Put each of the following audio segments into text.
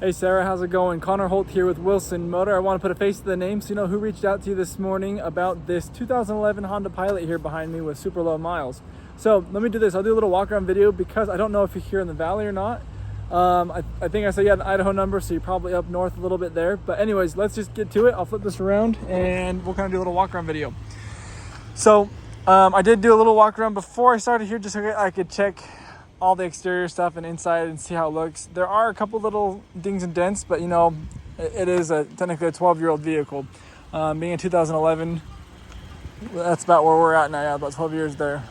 Hey Sarah, how's it going? Connor Holt here with Wilson Motor. I want to put a face to the name so you know who reached out to you this morning about this 2011 Honda Pilot here behind me with super low miles. So let me do this. I'll do a little walk around video because I don't know if you're here in the valley or not. I think I said you had an Idaho number, so you're probably up north a little bit there. But anyways, let's just get to it. I'll flip this around and we'll kind of do a little walk around video. So I did do a little walk around before I started here just so I could check all the exterior stuff and inside and see how it looks. There are a couple little dings and dents, but you know, it is technically a 12-year-old vehicle. Being a 2011, that's about where we're at now. Yeah, about 12 years there.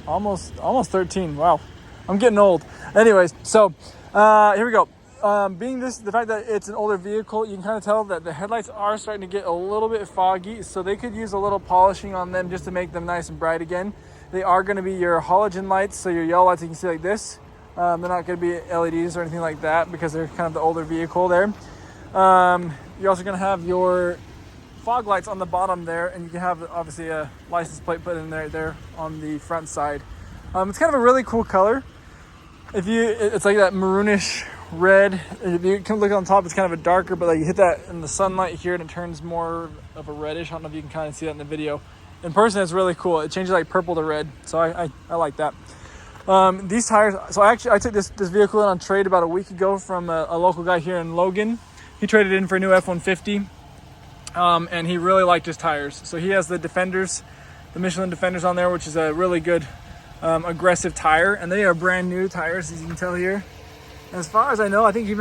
Almost 13. Wow, I'm getting old. Anyways, so here we go. Being the fact that it's an older vehicle, you can kind of tell that the headlights are starting to get a little bit foggy, so they could use a little polishing on them just to make them nice and bright again. They are going to be your halogen lights, so your yellow lights you can see like this. They're not going to be LEDs or anything like that because they're kind of the older vehicle there. You're also going to have your fog lights on the bottom there, and you can have obviously a license plate put in there on the front side. It's kind of a really cool color. It's like that maroonish red. If you can look on top, it's kind of a darker, but like you hit that in the sunlight here and it turns more of a reddish. I don't know if you can kind of see that in the video. In person, it's really cool. It changes like purple to red, so I like that. These tires, so I took this vehicle in on trade about a week ago from a local guy here in Logan. He traded in for a new F-150, and he really liked his tires. So he has the Defenders, the Michelin Defenders on there, which is a really good aggressive tire, and they are brand new tires, as you can tell here. And as far as I know, I think he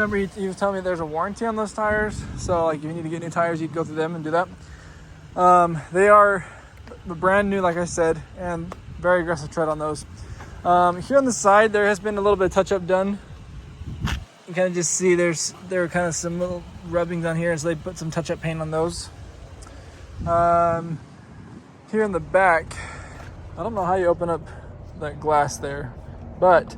was telling me there's a warranty on those tires, so like if you need to get new tires, you can go through them and do that. They are brand new, like I said, and very aggressive tread on those. Here on the side, there has been a little bit of touch-up done. You kind of just see there are kind of some little rubbings on here, so they put some touch-up paint on those. Here in the back, I don't know how you open up that glass there, but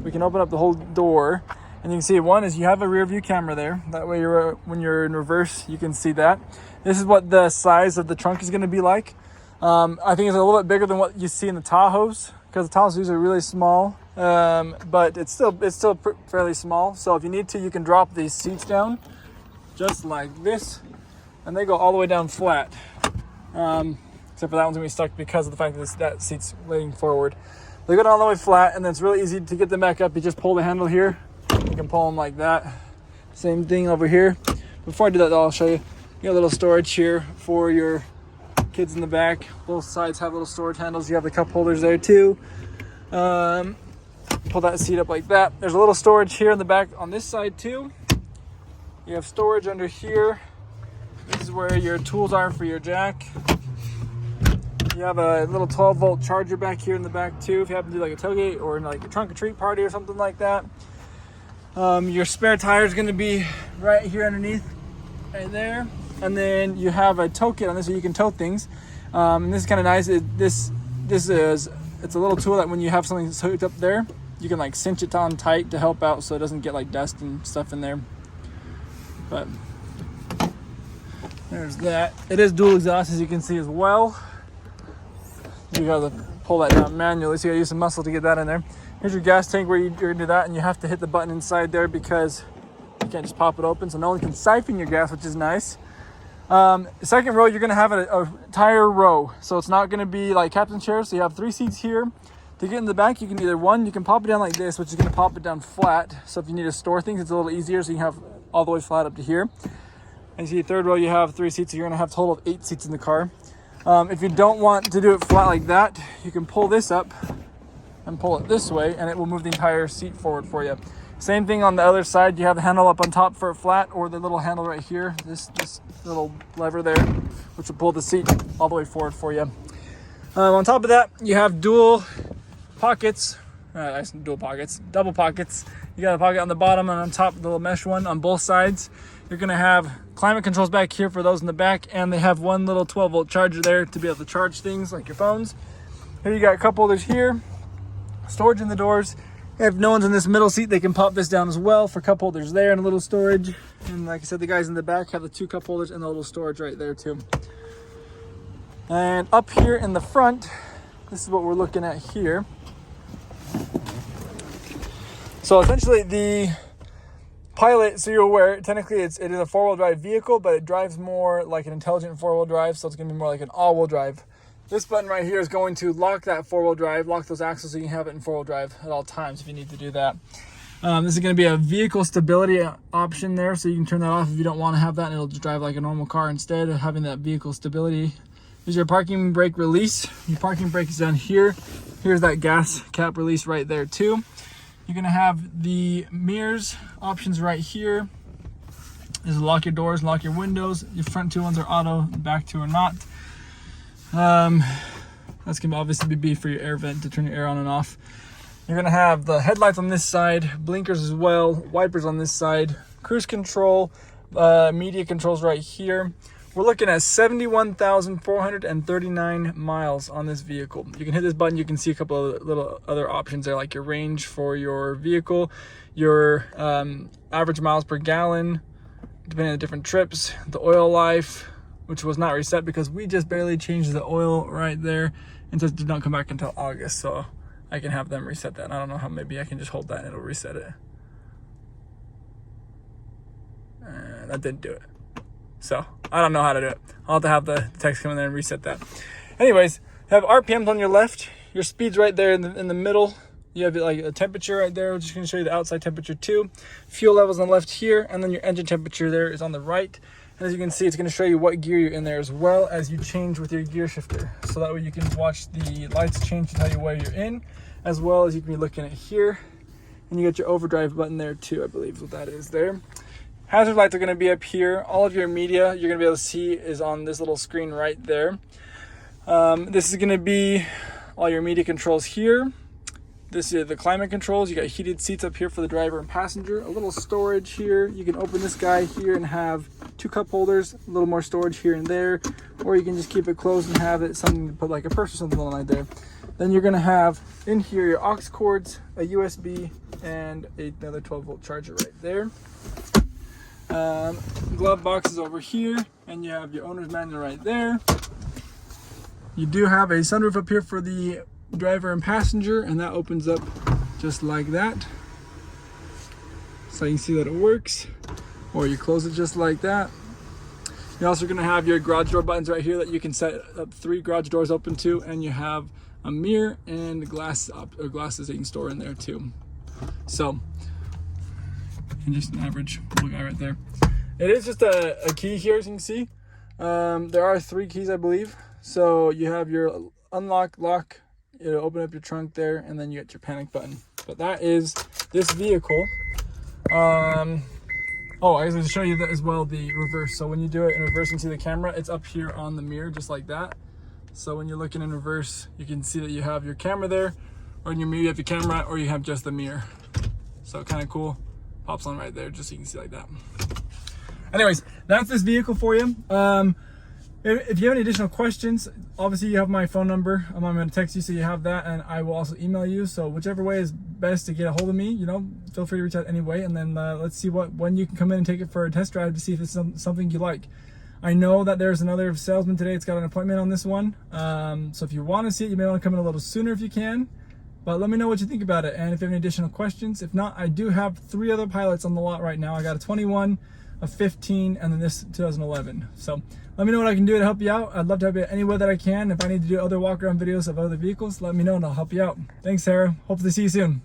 we can open up the whole door, and you can see one is you have a rear view camera there. That way, when you're in reverse, you can see that. This is what the size of the trunk is going to be like. I think it's a little bit bigger than what you see in the Tahoes, because the Tahoes are really small, but it's still fairly small. So if you need to, you can drop these seats down just like this, and they go all the way down flat. Except for that one's gonna be stuck because of the fact that that seat's laying forward. They go down all the way flat, and then it's really easy to get them back up. You just pull the handle here. You can pull them like that. Same thing over here. Before I do that, though, I'll show you. You got a little storage here for your kids in the back. Both sides have little storage handles. You have the cup holders there too. Pull that seat up like that. There's a little storage here in the back on this side too. You have storage under here. This is where your tools are for your jack. You have a little 12-volt charger back here in the back too, if you happen to do like a tailgate or like a trunk or treat party or something like that. Your spare tire is going to be right here underneath, right there. And then you have a tow kit on this, so you can tow things. And this is kind of nice. It's a little tool that when you have something hooked up there, you can like cinch it on tight to help out, so it doesn't get like dust and stuff in there. But there's that. It is dual exhaust, as you can see as well. You gotta pull that down manually, so you gotta use some muscle to get that in there. Here's your gas tank where you're gonna do that, and you have to hit the button inside there because you can't just pop it open, so no one can siphon your gas, which is nice. Second row, you're going to have a tire row, so it's not going to be like captain chairs. So you have 3 seats here. To get in the back, you can you can pop it down like this, which is going to pop it down flat. So if you need to store things, it's a little easier, so you can have all the way flat up to here. And you see, third row, you have 3 seats, so you're going to have a total of 8 seats in the car. If you don't want to do it flat like that, you can pull this up and pull it this way, and it will move the entire seat forward for you. Same thing on the other side. You have the handle up on top for it flat, or the little handle right here, this little lever there, which will pull the seat all the way forward for you. On top of that, you have double pockets. You got a pocket on the bottom and on top, the little mesh one on both sides. You're gonna have climate controls back here for those in the back, and they have one little 12-volt charger there to be able to charge things like your phones. Here you got cup holders here, storage in the doors. If no one's in this middle seat, they can pop this down as well for cup holders there and a little storage. And like I said, the guys in the back have the 2 cup holders and a little storage right there too. And up here in the front, this is what we're looking at here. So essentially the Pilot, so you're aware, technically it is a four-wheel drive vehicle, but it drives more like an intelligent four-wheel drive, so it's going to be more like an all-wheel drive. This button right here is going to lock that four-wheel drive, lock those axles so you can have it in four-wheel drive at all times if you need to do that. This is going to be a vehicle stability option there, so you can turn that off if you don't want to have that, and it'll just drive like a normal car instead of having that vehicle stability. Here's your parking brake release. Your parking brake is down here. Here's that gas cap release right there too. You're going to have the mirrors options right here. This is lock your doors, lock your windows. Your front two ones are auto, the back two are not. That's going to obviously be for your air vent to turn your air on and off. You're going to have the headlights on this side, blinkers as well, wipers on this side, cruise control, media controls right here. We're looking at 71,439 miles on this vehicle. You can hit this button, you can see a couple of little other options there, like your range for your vehicle, your average miles per gallon, depending on the different trips, the oil life, which was not reset because we just barely changed the oil right there, and just did not come back until August, so I can have them reset that. And I don't know how, maybe I can just hold that and it'll reset it. That didn't do it. So I don't know how to do it. I'll have to have the text come in there and reset that. Anyways, have RPMs on your left, your speeds right there in the middle. You have like a temperature right there, which is going to show you the outside temperature too. Fuel levels on the left here, and then your engine temperature there is on the right. And as you can see, it's going to show you what gear you're in there, as well as you change with your gear shifter. So that way you can watch the lights change to tell you where you're in, as well as you can be looking at here. And you got your overdrive button there too, I believe is what that is there. Hazard lights are going to be up here. All of your media you're going to be able to see is on this little screen right there. This is going to be all your media controls here. This is the climate controls. You got heated seats up here for the driver and passenger. A little storage here. You can open this guy here and have 2 cup holders, a little more storage here and there, or you can just keep it closed and have it something to put like a purse or something like there. Then you're going to have in here your aux cords, a USB, and another 12-volt charger right there. Glove box is over here, and you have your owner's manual right there. You do have a sunroof up here for the driver and passenger, and that opens up just like that, so you can see that it works, or you close it just like that. You're also going to have your garage door buttons right here that you can set up 3 garage doors open to, and you have a mirror and glasses that you can store in there too. So, and just an average little guy right there. It is just a key here, as you can see. There are 3 keys, I believe. So you have your unlock, lock, it'll open up your trunk there, and then you get your panic button. But that is this vehicle. Oh, I was going to show you that as well, the reverse. So when you do it in reverse into the camera, it's up here on the mirror, just like that. So when you're looking in reverse, you can see that you have your camera there, or in your mirror you have your camera, or you have just the mirror. So kind of cool. Pops on right there, just so you can see like that. Anyways, that's this vehicle for you. If you have any additional questions, obviously you have my phone number. I'm going to text you so you have that, and I will also email you. So whichever way is best to get a hold of me, you know, feel free to reach out anyway. And then let's see when you can come in and take it for a test drive to see if it's something you like. I know that there's another salesman today that's got an appointment on this one. So if you want to see it, you may want to come in a little sooner if you can. But let me know what you think about it, and if you have any additional questions. If not, I do have 3 other pilots on the lot right now. I got a 21, a 15, and then this 2011. So let me know what I can do to help you out. I'd love to help you any way that I can. If I need to do other walk around videos of other vehicles, let me know and I'll help you out. Thanks, Sarah. Hopefully see you soon.